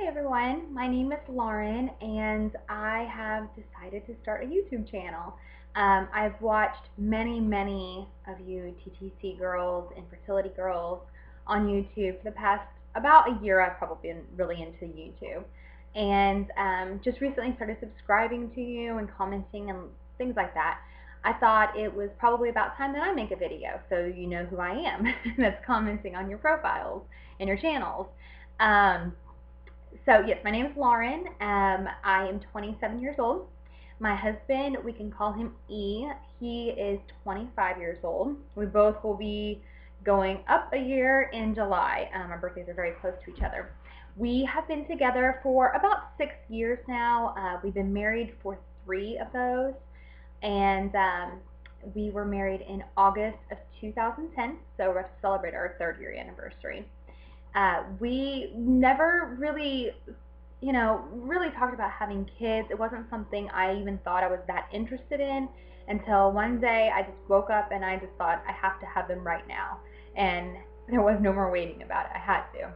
everyone, my name is Lauren and I have decided to start a YouTube channel. I've watched many of you TTC girls and fertility girls on YouTube for the past about a year. I've probably been really into YouTube and just recently started subscribing to you and commenting and things like that. I thought it was probably about time that I make a video so you know who I am that's commenting on your profiles and your channels. So yes, my name is Lauren. I am 27 years old. My husband, we can call him E. He is 25 years old. We both will be going up a year in July. Our birthdays are very close to each other. We have been together for about 6 years now. We've been married for 3 of those, and we were married in August of 2010, so we're about to celebrate our 3rd year anniversary. We never really, really talked about having kids. It wasn't something I even thought I was that interested in until one day I just woke up and I just thought I have to have them right now. And there was no more waiting about it. I had to.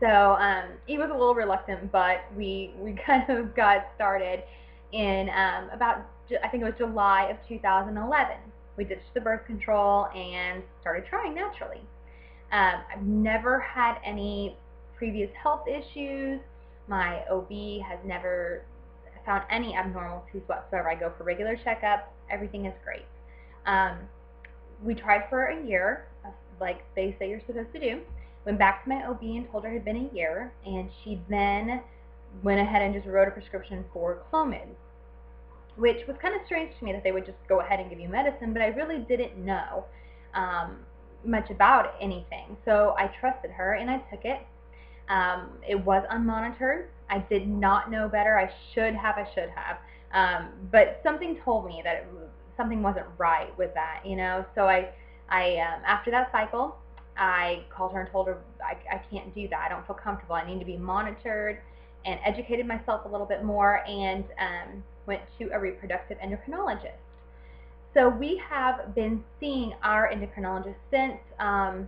So he was a little reluctant, but we kind of got started in about, I think it was July of 2011. We ditched the birth control and started trying naturally. I've never had any previous health issues. My OB has never found any abnormalities whatsoever. I go for regular checkups. Everything is great. We tried for a year, like they say you're supposed to do. Went back to my OB and told her it had been a year, and she then went ahead and just wrote a prescription for Clomid, which was kind of strange to me that they would just go ahead and give you medicine, but I really didn't know much about anything. So I trusted her and I took it. It was unmonitored. I did not know better. I should have. But something told me that something wasn't right with that, So I after that cycle, I called her and told her I can't do that. I don't feel comfortable. I need to be monitored, and educated myself a little bit more, and went to a reproductive endocrinologist. So we have been seeing our endocrinologist since, I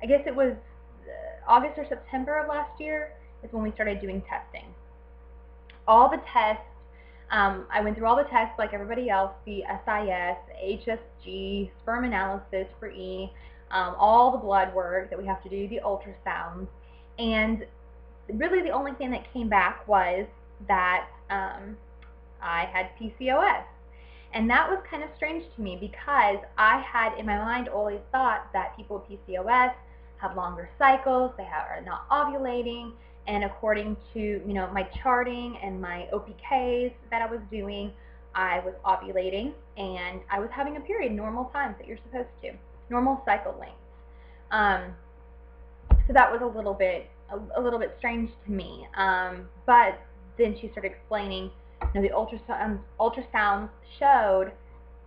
guess it was August or September of last year is when we started doing testing. All the tests, I went through all the tests like everybody else, the SIS, HSG, sperm analysis for E, all the blood work that we have to do, the ultrasounds, and really the only thing that came back was that I had PCOS. And that was kind of strange to me because I had in my mind always thought that people with PCOS have longer cycles, they are not ovulating, and according to my charting and my OPKs that I was doing, I was ovulating and I was having a period normal times that you're supposed to, normal cycle lengths. So that was a little bit strange to me. But then she started explaining. The ultrasounds showed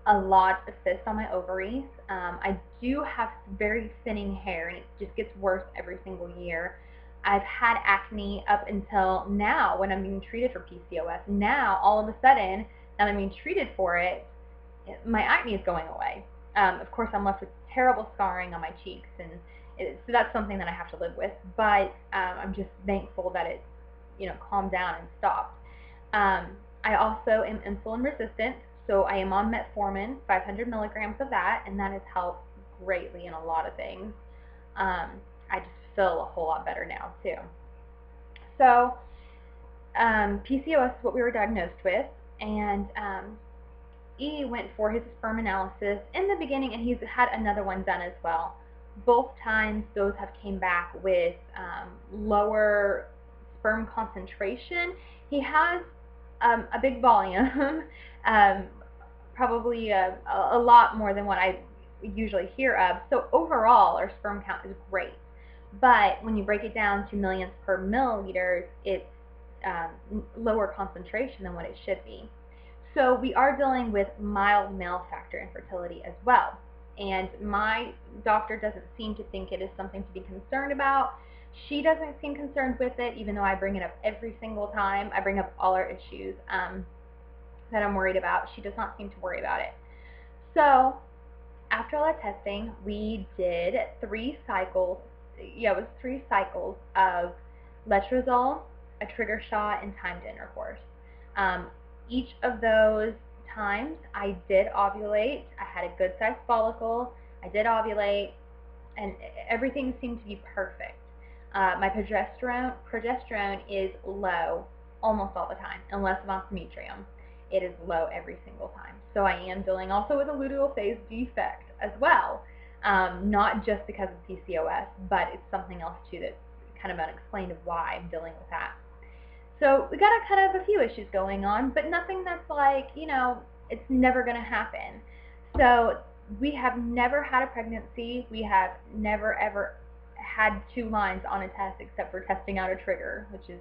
a lot of cysts on my ovaries. I do have very thinning hair, and it just gets worse every single year. I've had acne up until now when I'm being treated for PCOS. Now, all of a sudden, now that I'm being treated for it, my acne is going away. Of course, I'm left with terrible scarring on my cheeks, and so that's something that I have to live with. But I'm just thankful that it, calmed down and stopped. I also am insulin resistant, so I am on metformin, 500 milligrams of that, and that has helped greatly in a lot of things. I just feel a whole lot better now, too. So, PCOS is what we were diagnosed with, and E went for his sperm analysis in the beginning, and he's had another one done as well. Both times, those have came back with lower sperm concentration. He has a big volume, probably a lot more than what I usually hear of. So overall, our sperm count is great. But when you break it down to millions per milliliters, it's lower concentration than what it should be. So we are dealing with mild male factor infertility as well. And my doctor doesn't seem to think it is something to be concerned about. She doesn't seem concerned with it, even though I bring it up every single time. I bring up all our issues that I'm worried about. She does not seem to worry about it. So after all that testing, we did 3 cycles. Yeah, it was 3 cycles of letrozole, a trigger shot, and timed intercourse. Each of those times I did ovulate. I had a good sized follicle. I did ovulate, and everything seemed to be perfect. My progesterone is low almost all the time, unless I'm on endometrium. It is low every single time. So I am dealing also with a luteal phase defect as well. Not just because of PCOS, but it's something else too that's kind of unexplained of why I'm dealing with that. So we got a kind of a few issues going on, but nothing that's like, it's never going to happen. So we have never had a pregnancy. We have never ever had 2 lines on a test except for testing out a trigger, which is,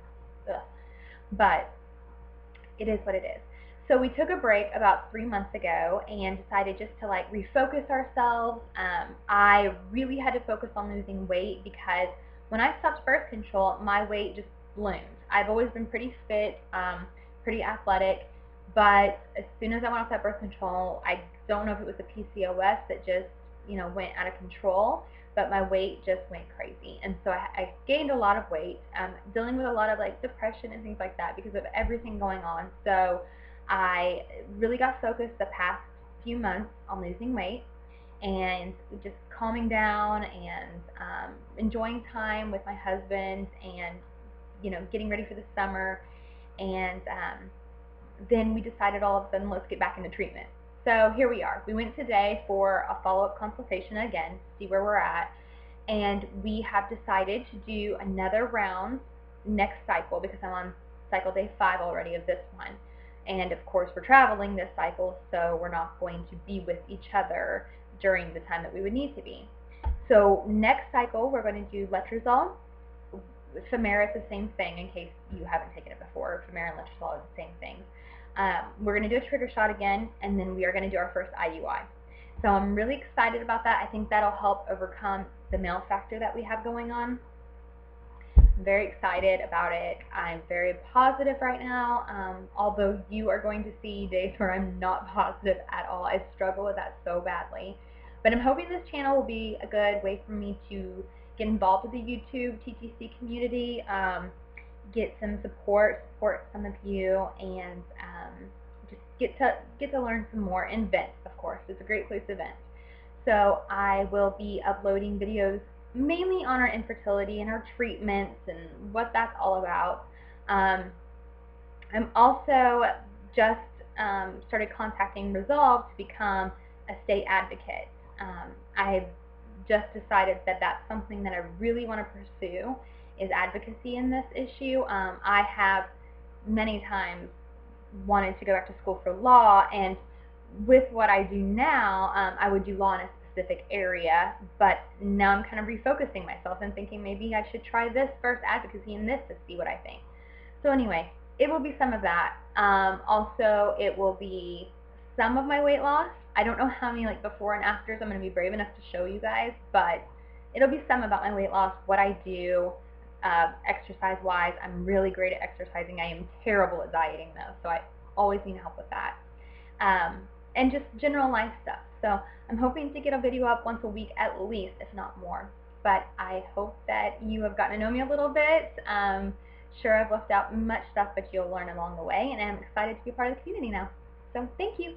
ugh. But it is what it is. So we took a break about 3 months ago and decided just to like refocus ourselves. I really had to focus on losing weight because when I stopped birth control, my weight just ballooned. I've always been pretty fit, pretty athletic, but as soon as I went off that birth control, I don't know if it was the PCOS that just, went out of control, but my weight just went crazy. And so I gained a lot of weight, dealing with a lot of like depression and things like that because of everything going on. So I really got focused the past few months on losing weight and just calming down and enjoying time with my husband and, getting ready for the summer. And then we decided all of a sudden, let's get back into treatment. So here we are. We went today for a follow-up consultation again to see where we're at. And we have decided to do another round next cycle because I'm on cycle day 5 already of this one. And of course we're traveling this cycle, so we're not going to be with each other during the time that we would need to be. So next cycle we're going to do letrozole. Femara is the same thing in case you haven't taken it before. Femara and letrozole are the same thing. We're going to do a trigger shot again, and then we are going to do our first IUI. So I'm really excited about that. I think that'll help overcome the male factor that we have going on. I'm very excited about it. I'm very positive right now, although you are going to see days where I'm not positive at all. I struggle with that so badly. But I'm hoping this channel will be a good way for me to get involved with the YouTube TTC community, get some support some of you, and just get to learn some more, and vent, of course. It's a great place to vent. So I will be uploading videos mainly on our infertility and our treatments and what that's all about. I'm also just started contacting Resolve to become a state advocate. I've just decided that that's something that I really want to pursue, is advocacy in this issue. I have many times wanted to go back to school for law, and with what I do now, I would do law in a specific area, but now I'm kind of refocusing myself and thinking maybe I should try this first, advocacy in this, to see what I think. So anyway, it will be some of that. Also, it will be some of my weight loss. I don't know how many like before and afters I'm going to be brave enough to show you guys, but it'll be some about my weight loss, what I do, exercise-wise. I'm really great at exercising. I am terrible at dieting though, so I always need help with that. And just general life stuff. So I'm hoping to get a video up once a week at least, if not more. But I hope that you have gotten to know me a little bit. Sure, I've left out much stuff, but you'll learn along the way, and I'm excited to be part of the community now. So thank you.